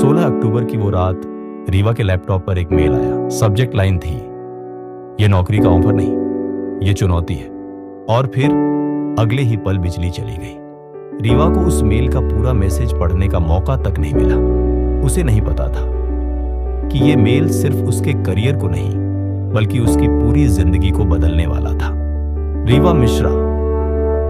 16 अक्टूबर की वो रात रीवा के लैपटॉप पर एक मेल आया। सब्जेक्ट लाइन थी, ये नौकरी का ऑफर नहीं, ये चुनौती है। और फिर अगले ही पल बिजली चली गई। रीवा को उस मेल का पूरा मैसेज पढ़ने का मौका तक नहीं मिला। उसे नहीं पता था कि ये मेल सिर्फ उसके करियर को नहीं बल्कि उसकी पूरी जिंदगी को बदलने वाला था। रीवा मिश्रा,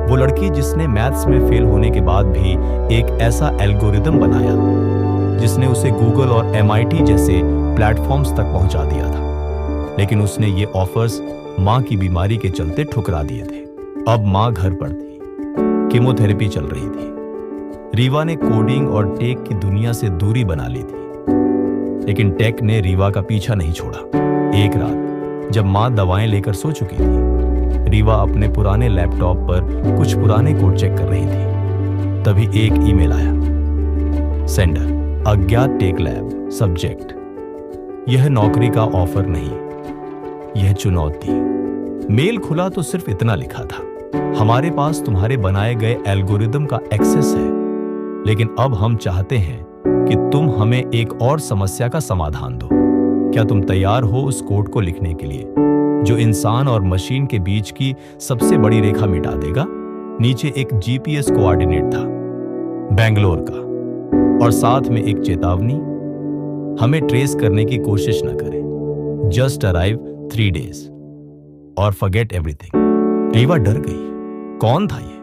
वो लड़की जिसने मैथ्स में फेल होने के बाद भी एक ऐसा एल्गोरिदम बनाया जिसने उसे गूगल और MIT जैसे प्लेटफॉर्म्स तक पहुंचा दिया था। लेकिन उसने ये ऑफर्स मां की बीमारी के चलते ठुकरा दिए थे। अब मां घर पर थी, कीमोथेरेपी चल रही थी। रीवा ने कोडिंग और टेक की दुनिया से दूरी बना ली थी, लेकिन टेक ने रीवा का पीछा नहीं छोड़ा। एक रात जब मां दवाएं लेकर सो चुकी थी, रीवा अपने पुराने लैपटॉप पर कुछ पुराने कोड चेक कर रही थी। तभी एक ईमेल आया। सेंडर अज्ञात टेक लैब, सब्जेक्ट यह नौकरी का ऑफर नहीं, यह चुनौती। मेल खुला तो सिर्फ इतना लिखा था, हमारे पास तुम्हारे बनाए गए एल्गोरिदम का एक्सेस है, लेकिन अब हम चाहते हैं कि तुम हमें एक और समस्या का समाधान दो। क्या तुम तैयार हो उस कोड को लिखने के लिए जो इंसान और मशीन के बीच की सबसे बड़ी रेखा मिटा देगा? नीचे एक GPS कोऑर्डिनेट था, बेंगलोर का, और साथ में एक चेतावनी, हमें ट्रेस करने की कोशिश न करें, जस्ट अराइव 3 days और फॉरगेट एवरीथिंग। रीवा डर गई। कौन था ये?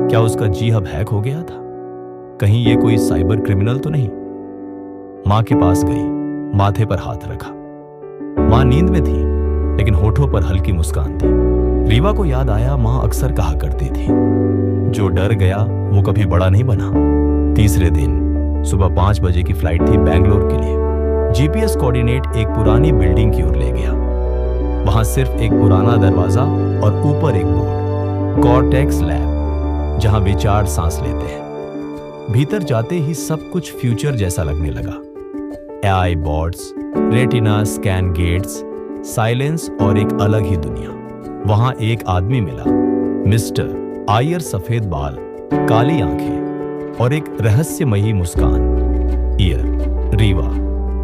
क्या उसका जी हब हैक हो गया था? कहीं ये कोई साइबर क्रिमिनल तो नहीं? मां के पास गई, माथे पर हाथ रखा। मां नींद में थी, लेकिन होठों पर हल्की मुस्कान थी। रीवा को याद आया, मां अक्सर कहा करती थी, जो डर गया वो कभी बड़ा नहीं बना। तीसरे दिन सुबह 5 बजे की फ्लाइट थी बेंगलोर के लिए। GPS कोऑर्डिनेट एक पुरानी बिल्डिंग की ओर ले गया। वहां सिर्फ एक पुराना दरवाजा और ऊपर एक बोर्ड, कॉर्टेक्स लैब, जहां विचार सांस लेते हैं। भीतर जाते ही सब कुछ फ्यूचर जैसा लगने लगा। AI bots, retina scan gates, silence और एक अलग ही दुनिया। वहां एक आदमी मिला, मिस्टर आयर, सफेद बाल, काली आंखें और एक रहस्यमयी मुस्कान। ईयर, रीवा,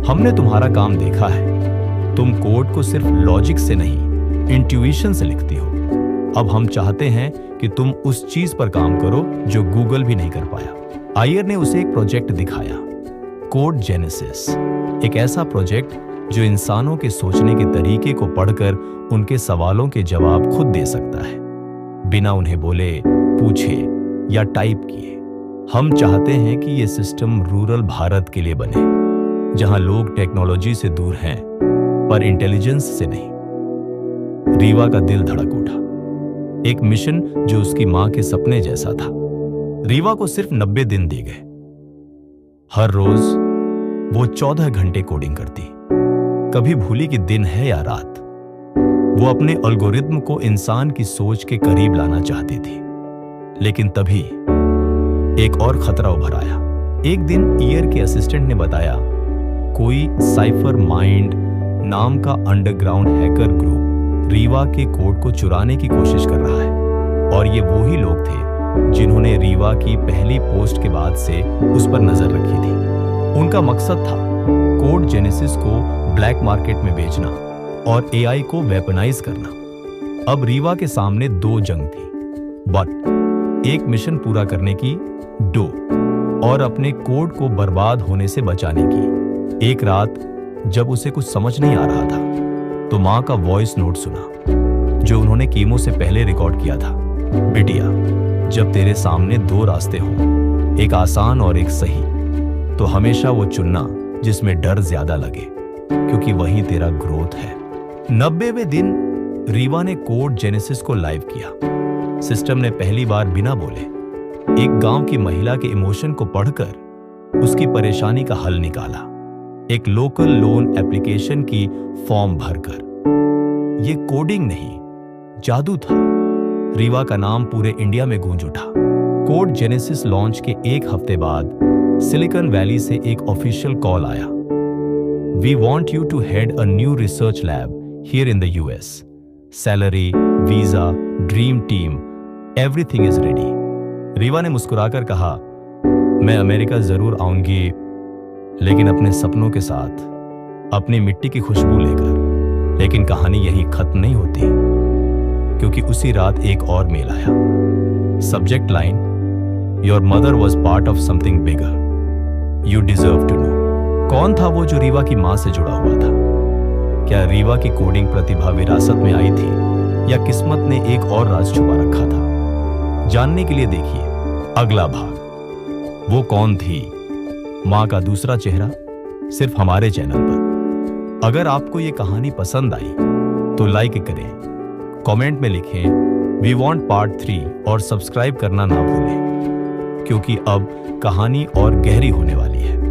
हमने तुम्हारा काम देखा है। तुम कोड को सिर्फ लॉजिक से नहीं, इंट्यूइशन से लिखती हो। अब हम चाहते हैं कि तुम उस चीज पर काम करो जो गूगल भी नहीं कर पाया। आयर ने उसे एक प्रोजेक्ट दिखाया, कोड जेनेसिस, एक ऐसा प्रोजेक्ट जो इंसानों के सोचने के तरीके को पढ़कर उनके सवालों के जवाब खुद दे सकता है, बिना उन्हें बोले, पूछे या टाइप किए। हम चाहते हैं कि यह सिस्टम रूरल भारत के लिए बने, जहां लोग टेक्नोलॉजी से दूर हैं पर इंटेलिजेंस से नहीं। रीवा का दिल धड़क उठा। एक मिशन जो उसकी मां के सपने जैसा था। रीवा को सिर्फ 90 दिन दिए गए। हर रोज वो 14 घंटे कोडिंग करती। कभी भूली कि दिन है या रात। वो अपने एल्गोरिदम को इंसान की सोच के करीब लाना चाहती थी। लेकिन तभी एक और खतरा उभर आया। एक दिन ईयर के असिस्टेंट ने बताया, कोई साइफर माइंड नाम का अंडरग्राउंड हैकर ग्रुप रीवा के कोड को चुराने की कोशिश कर रहा है। और ये वो ही लोग थे जिन्होंने रीवा की पहली पोस्ट के बाद से उस पर नजर रखी थी। उनका मकसद था कोड जेनेसिस को ब्लैक मार्केट में बेचना और AI को वेपनाइज करना। अब रीवा के सामने 2 जंग थी, बट एक मिशन पूरा करने की, 2 और अपने कोड को बर्बाद होने से बचाने की। एक रात जब उसे कुछ समझ नहीं आ रहा था तो मां का वॉइस नोट सुना जो उन्होंने कीमो से पहले रिकॉर्ड किया था। बिटिया, जब तेरे सामने 2 रास्ते हों, एक आसान और एक सही, तो हमेशा वो चुनना जिसमें डर ज्यादा लगे, क्योंकि वही तेरा ग्रोथ है। 90वें दिन रीवा ने कोड जेनेसिस को लाइव किया। सिस्टम ने पहली बार बिना बोले एक गांव की महिला के इमोशन को पढ़कर उसकी परेशानी का हल निकाला। एक लोकल लोन एप्लीकेशन की फॉर्म भरकर। ये कोडिंग नहीं, जादू था। रीवा का नाम पूरे इंडिया में गूंज उठा। कोड जेनेसिस लॉन्च के 1 हफ्ते बाद सिलिकॉन वैली से एक ऑफिशियल कॉल आया। We want you to head a new research lab here in the US. Salary, visa, dream team, everything is ready. Rewa ने मुस्कुराकर कहा, मैं अमेरिका जरूर आऊंगी, लेकिन अपने सपनों के साथ अपनी मिट्टी की खुशबू लेकर। लेकिन कहानी यहीं खत्म नहीं होती, क्योंकि उसी रात एक और मेल आया। Subject line, your mother was part of something bigger, you deserve to know. कौन था वो जो रीवा की मां से जुड़ा हुआ था? क्या रीवा की कोडिंग प्रतिभा विरासत में आई थी, या किस्मत ने एक और राज छुपा रखा था? जानने के लिए देखिए अगला भाग। वो कौन थी, मां का दूसरा चेहरा, सिर्फ हमारे चैनल पर। अगर आपको ये कहानी पसंद आई तो लाइक करें, कमेंट में लिखें वी वांट पार्ट 3 और सब्सक्राइब करना ना भूलें, क्योंकि अब कहानी और गहरी होने वाली है।